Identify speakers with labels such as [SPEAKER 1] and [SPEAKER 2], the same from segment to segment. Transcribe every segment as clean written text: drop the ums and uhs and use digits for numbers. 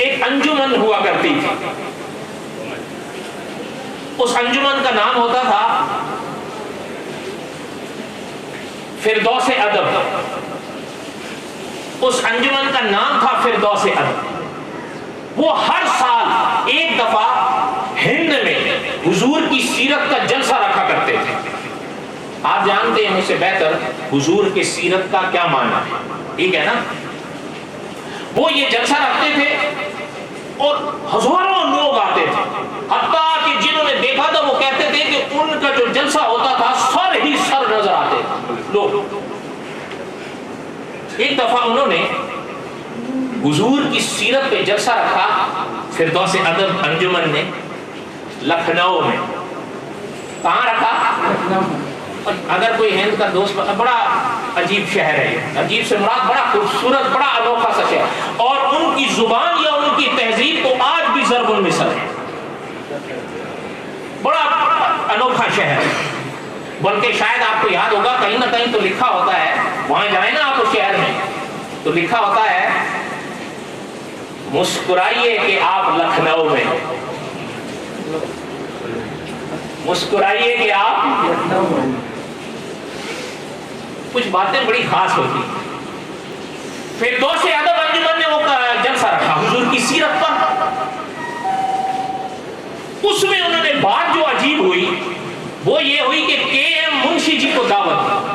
[SPEAKER 1] ایک انجمن ہوا کرتی تھی. اس انجمن کا نام ہوتا تھا فردوس ادب. اس انجمن کا نام تھا فردوس ادب. وہ ہر سال ایک دفعہ ہند میں حضور کی سیرت کا جلسہ رکھا کرتے تھے. آپ جانتے ہیں مجھ سے بہتر حضور کی سیرت کا کیا معنی ہے, ٹھیک ہے نا. وہ یہ جلسہ رکھتے تھے اور ہزاروں لوگ آتے تھے, حتیٰ کہ جنہوں نے دیکھا تھا وہ کہتے تھے کہ ان کا جو جلسہ ہوتا تھا سر ہی سر نظر آتے لوگ. ایک دفعہ انہوں نے حضور کی سیرت پہ جلسہ رکھا فردوس ادب انجمن نے لکھنؤ میں. کہاں رکھا؟ اگر کوئی ہند کا دوست, بڑا عجیب شہر ہے, عجیب سے مراد بڑا خوبصورت, بڑا انوکھا سا شہر, اور ان کی زبان یا ان کی تہذیب تو آج بھی ضرب المثل ہے. بڑا انوکھا شہر ہے. بلکہ شاید آپ کو یاد ہوگا کہیں نہ کہیں تو لکھا ہوتا ہے, وہاں جائیں نا آپ اس شہر میں تو لکھا ہوتا ہے مسکرائیے کہ آپ لکھنؤ میں, مسکرائیے کہ آپ لکھنؤ میں. کچھ باتیں بڑی خاص ہوتی. فردوس ادب انجمن نے وہ جلسہ رکھا حضور کی سیرت پر. اس میں انہوں نے بات جو عجیب ہوئی وہ یہ ہوئی کہ کے ایم منشی جی کو دعوت.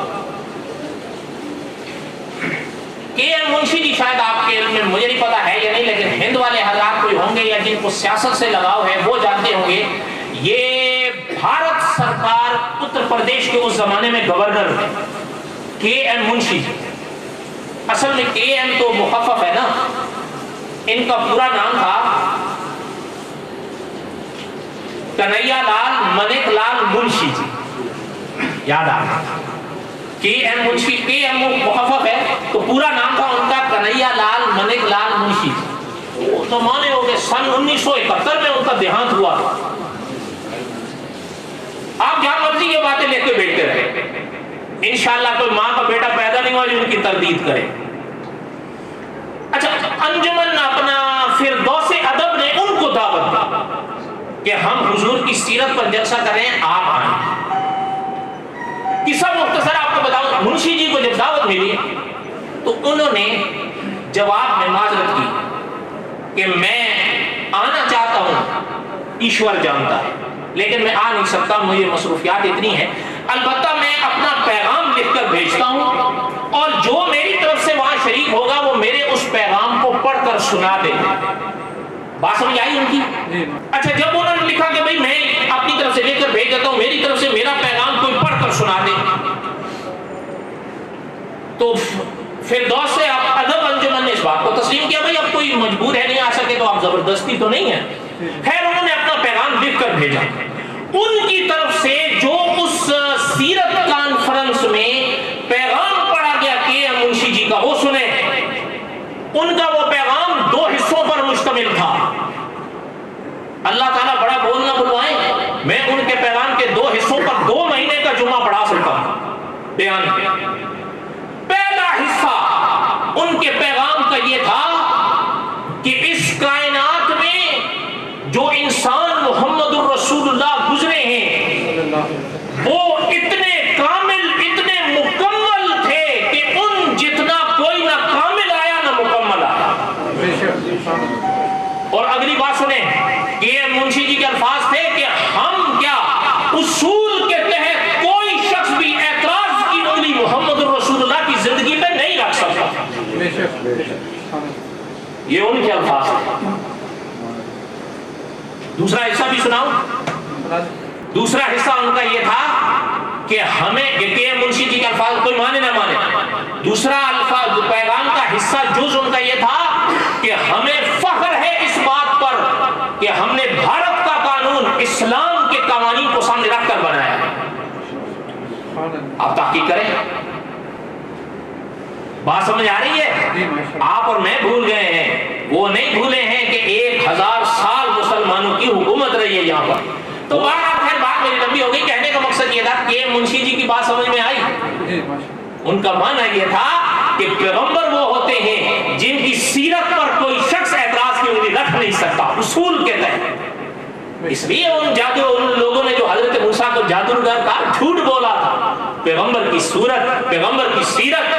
[SPEAKER 1] کے ایم منشی جی شاید آپ کے علم میں, مجھے نہیں پتا ہے یا نہیں, لیکن ہند والے حضرات کوئی ہوں گے یا جن کو سیاست سے لگاؤ ہے وہ جانتے ہوں گے. یہ بھارت سرکار اتر پردیش کے اس زمانے میں گورنر تھے کے ایم منشی جی. اصل میں کے ایم تو مخفف ہے نا, ان کا پورا نام تھا کنہیا لال منک لال منشی جی. یاد آ گیا کے ایم منشی, کے ایم مخفف ہے تو پورا نام تھا ان کا کنہیا لال منک لال منشی جی. وہ زمانے ہو گئے, سن 1971 میں ان کا دیہانت ہوا. آپ جہاں مرضی یہ باتیں لے کے بیٹھتے رہے, انشاءاللہ کوئی ماں کا بیٹا پیدا نہیں ہوا جو ان کی تردید کرے. اچھا, انجمن اپنا فردوس ادب نے ان کو دعوت دی کہ ہم حضور کی سیرت پر جلسہ کریں, آپ آئیں. قصہ مختصر آپ کو بتاؤں. منشی جی کو جب دعوت ملی تو انہوں نے جواب میں معذرت کی کہ میں آنا چاہتا ہوں, ایشور جانتا ہے, لیکن میں آ نہیں سکتا, مجھے مصروفیات اتنی ہیں. البتہ میں اپنا پیغام لکھ کر بھیجتا ہوں اور جو میری طرف سے وہاں شریک ہوگا وہ میرے اس پیغام کو پڑھ کر سنا دے. بات سمجھ آئی ان کی؟ اچھا, جب انہوں نے لکھا کہ بھئی میں اپنی طرف سے لے کر بھیج دیتا ہوں, میری طرف سے میرا پیغام کوئی پڑھ کر سنا دے, تو فردوس سے ادب انجمن نے اس بات کو تسلیم کیا, بھئی اب کوئی مجبور ہے نہیں آ سکے تو آپ زبردستی تو نہیں ہے. خیر, انہوں نے اپنا پیغام لکھ کر بھیجا. ان کی طرف سے جو اس سیرت کانفرنس میں پیغام پڑھا گیا کے ایم منشی جی کا, وہ سنے. ان کا وہ پیغام 2 حصوں پر مشتمل تھا. اللہ تعالیٰ بڑا بول نہ بلوائیں, میں ان کے پیغام کے 2 حصوں پر 2 مہینے کا جمعہ پڑھا سکتا ہوں بیان. پہلا حصہ ان کے پیغام کا یہ تھا کہ اس کائنات میں جو انسان محمد الرسول اللہ گزرے ہیں وہ اتنے کامل, اتنے مکمل تھے کہ ان جتنا کوئی نہ کامل آیا نہ مکمل آیا. اور اگلی بات سنیں, کے ایم منشی جی کے الفاظ تھے کہ ہم کیا اصول کے تحت کوئی شخص بھی اعتراض کی انگلی محمد الرسول اللہ کی زندگی پہ نہیں رکھ سکتا. یہ ان کے الفاظ ہیں. دوسرا حصہ بھی سناؤں. دوسرا حصہ ان کا یہ تھا کہ ہمیں, کے ایم منشی جی کے الفاظ کوئی مانے نہ مانے, دوسرا الفاظ پیغام کا حصہ جز ان کا یہ تھا کہ ہمیں فخر ہے اس بات پر کہ ہم نے بھارت کا قانون اسلام کے قوانین کو سامنے رکھ کر بنایا ہے. آپ تحقیق کریں, بات سمجھ آ رہی ہے؟ آپ اور میں بھول گئے ہیں, وہ نہیں بھولے ہیں کہ 1000 سال مسلمانوں کی حکومت رہی ہے یہاں پر. تو بات میری لمبی ہو گئی. کہنے کا مقصد یہ تھا کہ منشی جی کی بات سمجھ میں آئی. ان کا معنی یہ تھا کہ پیغمبر وہ ہوتے ہیں جن کی سیرت پر کوئی شخص اعتراض کی انگلی رکھ اصول کے تحت. اس لیے ان لوگوں نے جو حضرت موسیٰ کو جادوگر کہا جھوٹ بولا تھا. پیغمبر کی صورت، پیغمبر کی سیرت